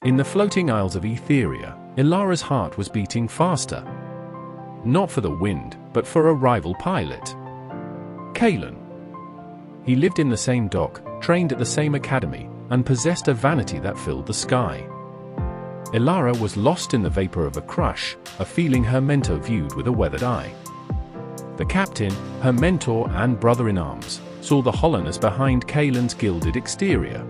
In the floating isles of Etheria, Ilara's heart was beating faster. Not for the wind, but for a rival pilot. Kalen. He lived in the same dock, trained at the same academy, and possessed a vanity that filled the sky. Ilara was lost in the vapor of a crush, a feeling her mentor viewed with a weathered eye. The captain, her mentor and brother-in-arms, saw the hollowness behind Kalen's gilded exterior.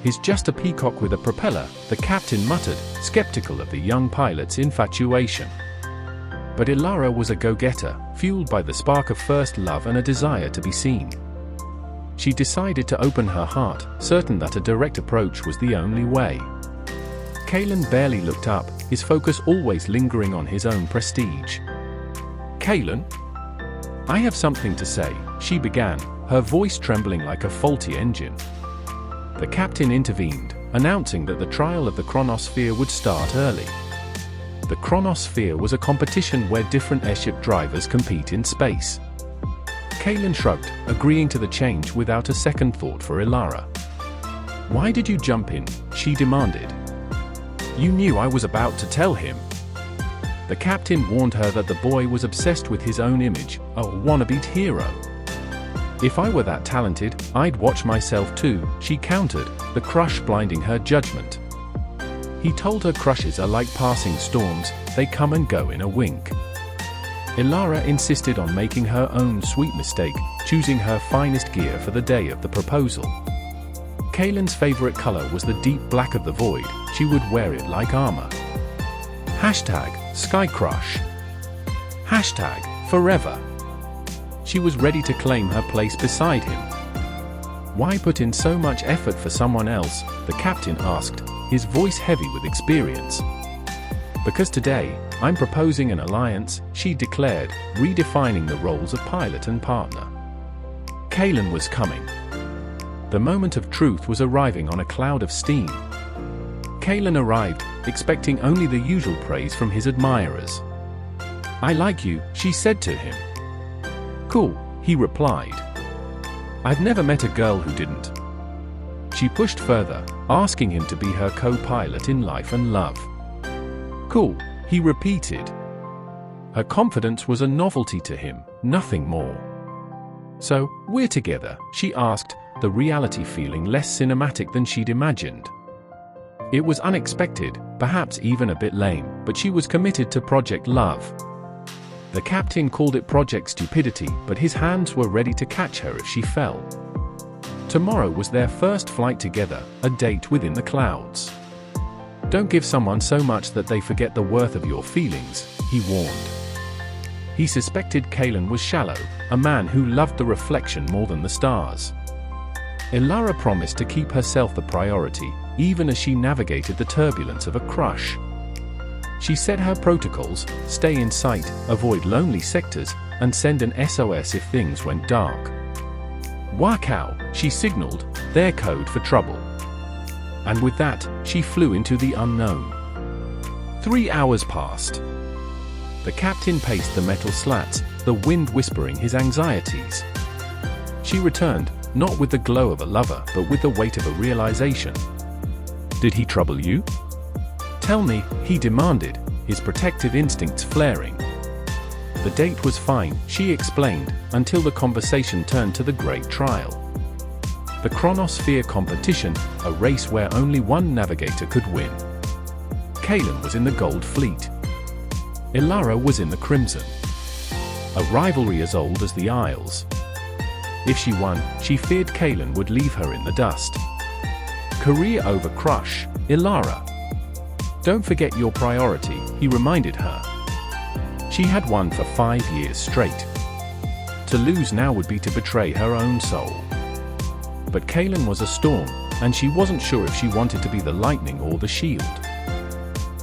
"He's just a peacock with a propeller," the captain muttered, skeptical of the young pilot's infatuation. But Ilara was a go-getter, fueled by the spark of first love and a desire to be seen. She decided to open her heart, certain that a direct approach was the only way. Kalen barely looked up, his focus always lingering on his own prestige. "Kalen? I have something to say," she began, her voice trembling like a faulty engine. The captain intervened, announcing that the trial of the chronosphere would start early. The chronosphere was a competition where different airship drivers compete in space. Kalen shrugged, agreeing to the change without a second thought for Ilara. "Why did you jump in?" she demanded. "You knew I was about to tell him." The captain warned her that the boy was obsessed with his own image, a wannabe hero. "If I were that talented, I'd watch myself too," she countered, the crush blinding her judgment. He told her crushes are like passing storms, they come and go in a wink. Ilara insisted on making her own sweet mistake, choosing her finest gear for the day of the proposal. Kalen's favorite color was the deep black of the void, she would wear it like armor. #SkyCrush. #forever. She was ready to claim her place beside him. "Why put in so much effort for someone else?" the captain asked, his voice heavy with experience. "Because today, I'm proposing an alliance," she declared, redefining the roles of pilot and partner. Kalen was coming. The moment of truth was arriving on a cloud of steam. Kalen arrived, expecting only the usual praise from his admirers. "I like you," she said to him. "Cool," he replied. "I've never met a girl who didn't." She pushed further, asking him to be her co-pilot in life and love. "Cool," he repeated. Her confidence was a novelty to him, nothing more. "So, we're together?" she asked, the reality feeling less cinematic than she'd imagined. It was unexpected, perhaps even a bit lame, but she was committed to Project Love. The captain called it Project Stupidity, but his hands were ready to catch her if she fell. Tomorrow was their first flight together, a date within the clouds. "Don't give someone so much that they forget the worth of your feelings," he warned. He suspected Kalen was shallow, a man who loved the reflection more than the stars. Ilara promised to keep herself the priority, even as she navigated the turbulence of a crush. She set her protocols: stay in sight, avoid lonely sectors, and send an SOS if things went dark. "Wakao," she signaled, their code for trouble. And with that, she flew into the unknown. 3 hours passed. The captain paced the metal slats, the wind whispering his anxieties. She returned, not with the glow of a lover, but with the weight of a realization. "Did he trouble you?" "Tell me," he demanded, his protective instincts flaring. The date was fine, she explained, until the conversation turned to the great trial. The chronosphere competition, a race where only one navigator could win. Kalen was in the Gold Fleet. Ilara was in the Crimson. A rivalry as old as the Isles. If she won, she feared Kalen would leave her in the dust. Career over crush, Ilara. "Don't forget your priority," he reminded her. She had won for 5 years straight. To lose now would be to betray her own soul. But Kalen was a storm, and she wasn't sure if she wanted to be the lightning or the shield.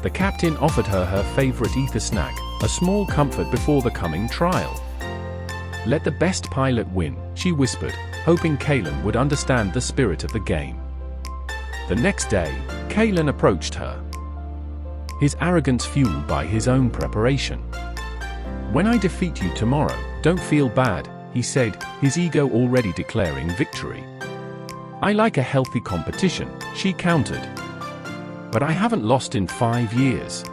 The captain offered her her favorite ether snack, a small comfort before the coming trial. "Let the best pilot win," she whispered, hoping Kalen would understand the spirit of the game. The next day, Kalen approached her. His arrogance fueled by his own preparation. "When I defeat you tomorrow, don't feel bad," he said, his ego already declaring victory. "I like a healthy competition," she countered. But I haven't lost in 5 years.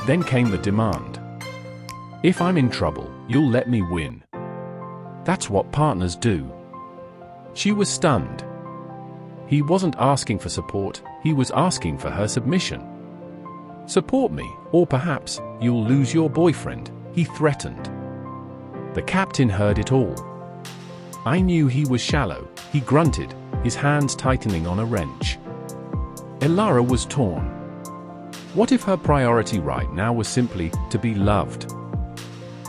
Then came the demand. If I'm in trouble, you'll let me win. That's what partners do. She was stunned. He wasn't asking for support, he was asking for her submission. Support me, or perhaps you'll lose your boyfriend, he threatened. The captain heard it all. I knew he was shallow, he grunted, his hands tightening on a wrench. Elara was torn. What if her priority right now was simply to be loved?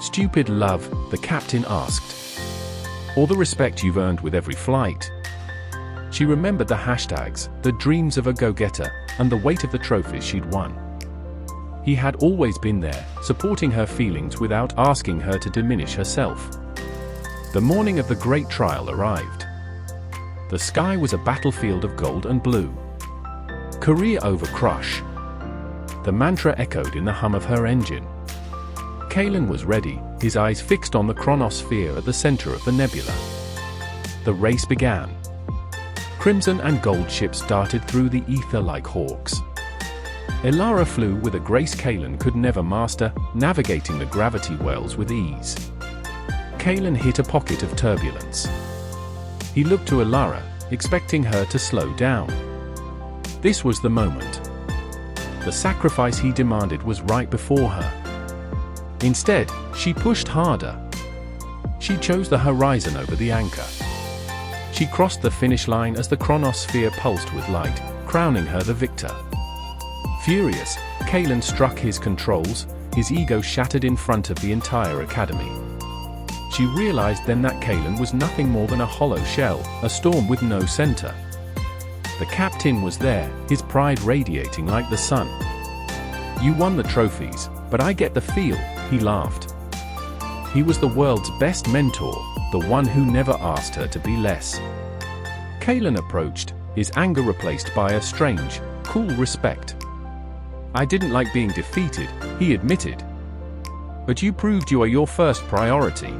Stupid love, the captain asked. Or the respect you've earned with every flight? She remembered the hashtags, the dreams of a go-getter, and the weight of the trophies she'd won. He had always been there, supporting her feelings without asking her to diminish herself. The morning of the great trial arrived. The sky was a battlefield of gold and blue. Career over crush. The mantra echoed in the hum of her engine. Kalen was ready, his eyes fixed on the chronosphere at the center of the nebula. The race began. Crimson and gold ships darted through the ether like hawks. Elara flew with a grace Kalen could never master, navigating the gravity wells with ease. Kalen hit a pocket of turbulence. He looked to Elara, expecting her to slow down. This was the moment. The sacrifice he demanded was right before her. Instead, she pushed harder. She chose the horizon over the anchor. She crossed the finish line as the chronosphere pulsed with light, crowning her the victor. Furious, Kalen struck his controls, his ego shattered in front of the entire academy. She realized then that Kalen was nothing more than a hollow shell, a storm with no center. The captain was there, his pride radiating like the sun. You won the trophies, but I get the feel, he laughed. He was the world's best mentor, the one who never asked her to be less. Kalen approached, his anger replaced by a strange, cool respect. I didn't like being defeated, he admitted. But you proved you are your first priority.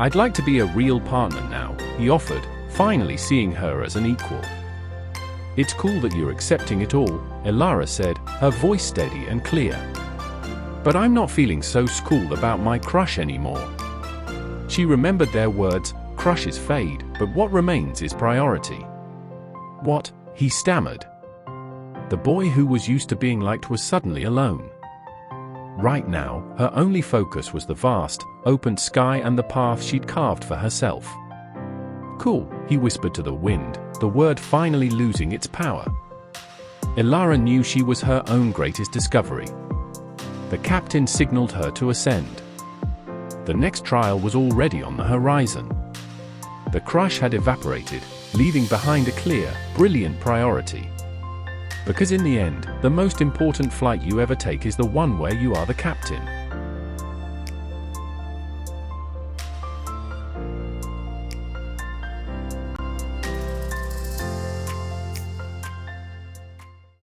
I'd like to be a real partner now, he offered, finally seeing her as an equal. It's cool that you're accepting it all, Elara said, her voice steady and clear. But I'm not feeling so cool about my crush anymore. She remembered their words, crushes fade, but what remains is priority. What? He stammered. The boy who was used to being liked was suddenly alone. Right now, her only focus was the vast, open sky and the path she'd carved for herself. Cool, he whispered to the wind, the word finally losing its power. Elara knew she was her own greatest discovery. The captain signaled her to ascend. The next trial was already on the horizon. The crush had evaporated, leaving behind a clear, brilliant priority. Because in the end, the most important flight you ever take is the one where you are the captain.